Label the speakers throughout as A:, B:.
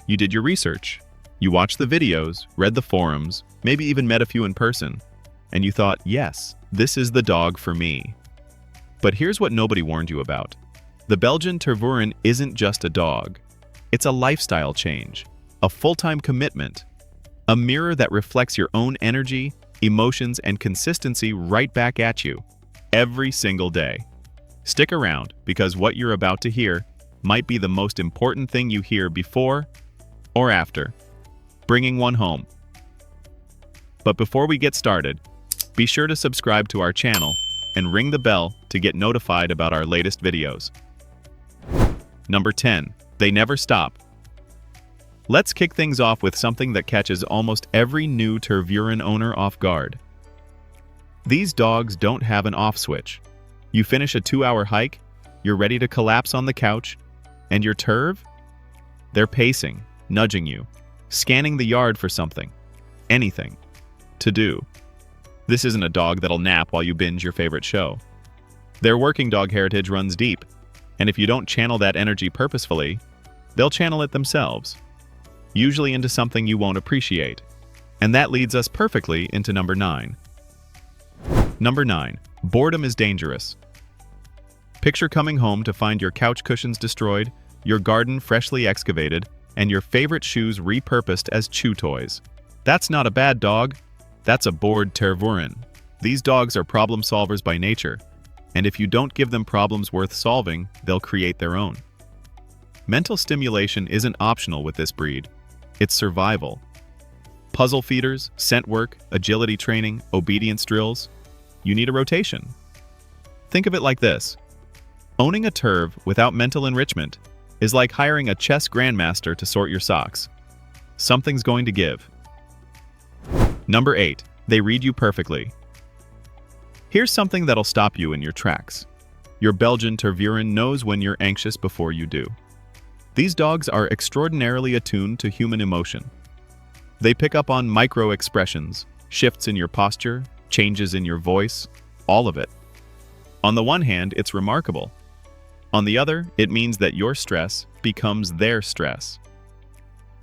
A: You did your research. You watched the videos, read the forums, maybe even met a few in person, and you thought, yes, this is the dog for me. But here's what nobody warned you about. The Belgian Tervuren isn't just a dog. It's a lifestyle change, a full-time commitment, a mirror that reflects your own energy, emotions, and consistency right back at you, every single day. Stick around, because what you're about to hear might be the most important thing you hear before or after bringing one home. But before we get started, be sure to subscribe to our channel and ring the bell to get notified about our latest videos. Number 10. They never stop. Let's kick things off with something that catches almost every new Tervuren owner off guard. These dogs don't have an off switch. You finish a 2-hour hike, you're ready to collapse on the couch, and your Terv? They're pacing, nudging you, scanning the yard for something, anything, to do. This isn't a dog that'll nap while you binge your favorite show. Their working dog heritage runs deep, and if you don't channel that energy purposefully, they'll channel it themselves, usually into something you won't appreciate. And that leads us perfectly into number 9. Number 9. Boredom is dangerous. Picture coming home to find your couch cushions destroyed, your garden freshly excavated, and your favorite shoes repurposed as chew toys. That's not a bad dog. That's a bored Tervuren. These dogs are problem solvers by nature, and if you don't give them problems worth solving, they'll create their own. Mental stimulation isn't optional with this breed. It's survival. Puzzle feeders, scent work, agility training, obedience drills. You need a rotation. Think of it like this. Owning a Terv without mental enrichment is like hiring a chess grandmaster to sort your socks. Something's going to give. Number 8. They read you perfectly. Here's something that'll stop you in your tracks. Your Belgian Tervuren knows when you're anxious before you do. These dogs are extraordinarily attuned to human emotion. They pick up on micro-expressions, shifts in your posture, changes in your voice, all of it. On the one hand, it's remarkable. On the other, it means that your stress becomes their stress.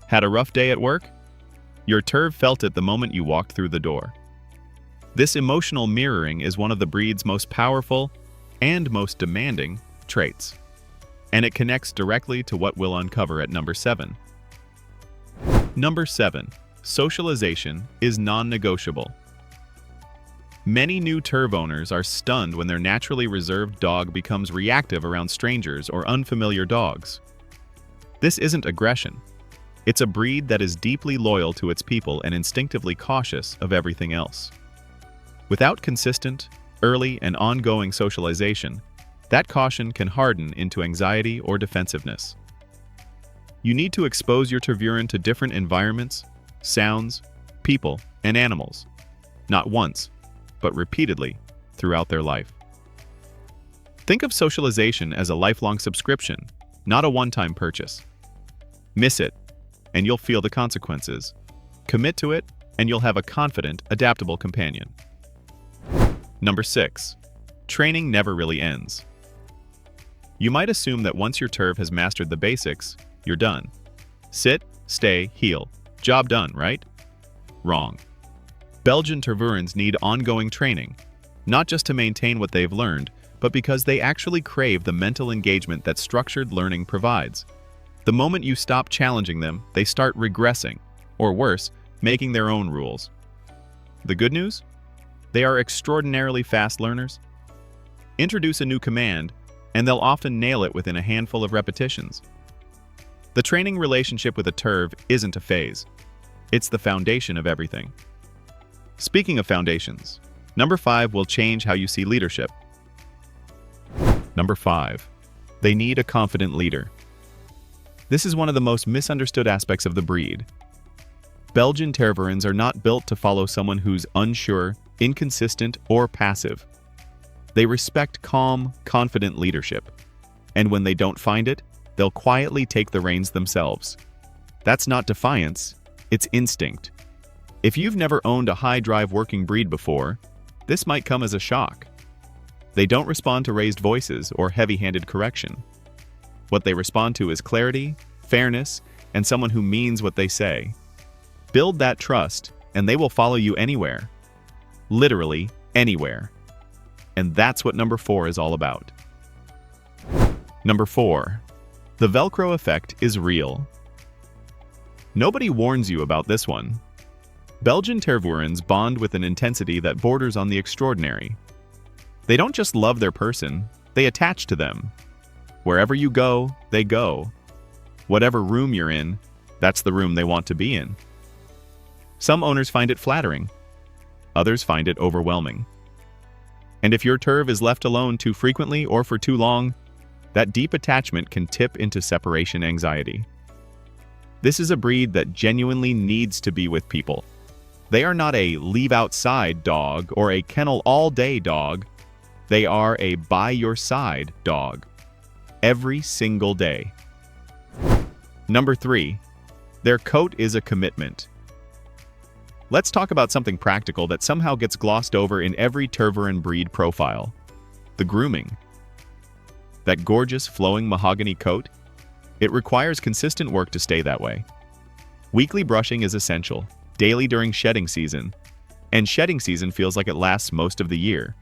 A: Had a rough day at work? Your Terv felt it the moment you walked through the door. This emotional mirroring is one of the breed's most powerful and most demanding traits, and it connects directly to what we'll uncover at number 7. Number 7. Socialization is non-negotiable. Many new Terv owners are stunned when their naturally reserved dog becomes reactive around strangers or unfamiliar dogs. This isn't aggression. It's a breed that is deeply loyal to its people and instinctively cautious of everything else. Without consistent, early, and ongoing socialization, that caution can harden into anxiety or defensiveness. You need to expose your Tervuren to different environments, sounds, people, and animals, not once, but repeatedly throughout their life. Think of socialization as a lifelong subscription, not a one-time purchase. Miss it, and you'll feel the consequences. Commit to it, and you'll have a confident, adaptable companion. Number 6. Training never really ends. You might assume that once your Terv has mastered the basics, you're done. Sit, stay, heel. Job done, right? Wrong. Belgian Tervurens need ongoing training, not just to maintain what they've learned, but because they actually crave the mental engagement that structured learning provides. The moment you stop challenging them, they start regressing, or worse, making their own rules. The good news? They are extraordinarily fast learners. Introduce a new command, and they'll often nail it within a handful of repetitions. The training relationship with a Terv isn't a phase. It's the foundation of everything. Speaking of foundations, number 5 will change how you see leadership. Number 5. They need a confident leader. This is one of the most misunderstood aspects of the breed. Belgian Tervurens are not built to follow someone who's unsure, inconsistent, or passive. They respect calm, confident leadership, and when they don't find it, they'll quietly take the reins themselves. That's not defiance, it's instinct. If you've never owned a high-drive working breed before, this might come as a shock. They don't respond to raised voices or heavy-handed correction. What they respond to is clarity, fairness, and someone who means what they say. Build that trust, and they will follow you anywhere. Literally anywhere. And that's what number 4 is all about. Number 4. The Velcro effect is real. Nobody warns you about this one. Belgian Tervurens bond with an intensity that borders on the extraordinary. They don't just love their person, they attach to them. Wherever you go, they go. Whatever room you're in, that's the room they want to be in. Some owners find it flattering. Others find it overwhelming. And if your Terv is left alone too frequently or for too long, that deep attachment can tip into separation anxiety. This is a breed that genuinely needs to be with people. They are not a leave-outside dog or a kennel-all-day dog. They are a by-your-side dog. Every single day. Number 3. Their coat is a commitment. Let's talk about something practical that somehow gets glossed over in every Tervuren breed profile. The grooming. That gorgeous flowing mahogany coat? It requires consistent work to stay that way. Weekly brushing is essential, daily during shedding season, and shedding season feels like it lasts most of the year.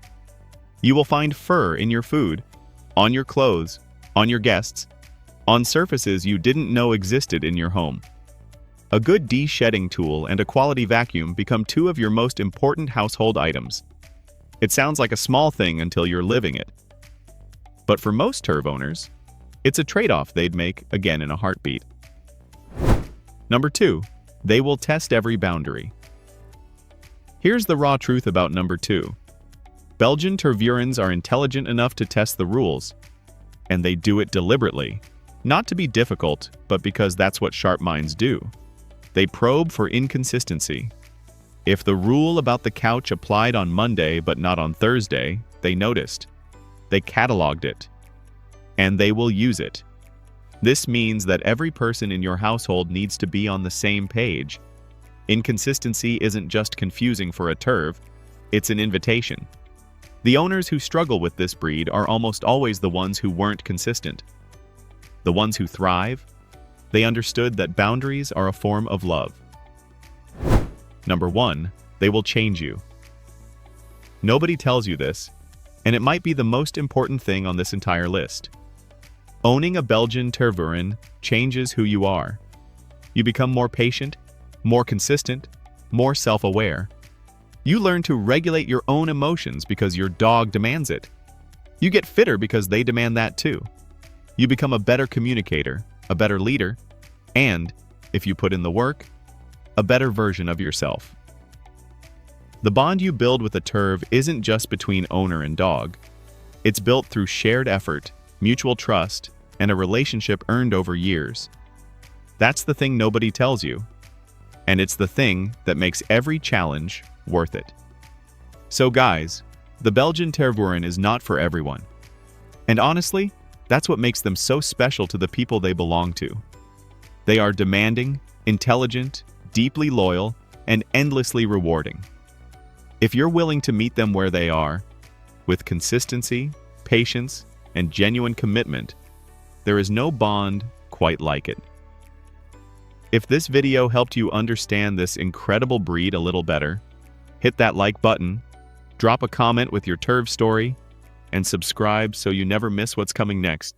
A: You will find fur in your food, on your clothes, on your guests, on surfaces you didn't know existed in your home. A good de-shedding tool and a quality vacuum become 2 of your most important household items. It sounds like a small thing until you're living it. But for most Terv owners, it's a trade-off they'd make again in a heartbeat. Number 2. They will test every boundary. Here's the raw truth about number 2. Belgian Tervurens are intelligent enough to test the rules, and they do it deliberately, not to be difficult, but because that's what sharp minds do. They probe for inconsistency. If the rule about the couch applied on Monday but not on Thursday, they noticed. They cataloged it, and they will use it. This means that every person in your household needs to be on the same page. Inconsistency isn't just confusing for a Terv, it's an invitation. The owners who struggle with this breed are almost always the ones who weren't consistent. The ones who thrive, they understood that boundaries are a form of love. Number 1, they will change you. Nobody tells you this, and it might be the most important thing on this entire list. Owning a Belgian Tervuren changes who you are. You become more patient, more consistent, more self-aware. You learn to regulate your own emotions because your dog demands it. You get fitter because they demand that too. You become a better communicator, a better leader, and, if you put in the work, a better version of yourself. The bond you build with a Terv isn't just between owner and dog. It's built through shared effort, mutual trust, and a relationship earned over years. That's the thing nobody tells you. And it's the thing that makes every challenge worth it. So guys, the Belgian Tervuren is not for everyone. And honestly, that's what makes them so special to the people they belong to. They are demanding, intelligent, deeply loyal, and endlessly rewarding. If you're willing to meet them where they are, with consistency, patience, and genuine commitment, there is no bond quite like it. If this video helped you understand this incredible breed a little better, hit that like button, drop a comment with your Terv story, and subscribe so you never miss what's coming next.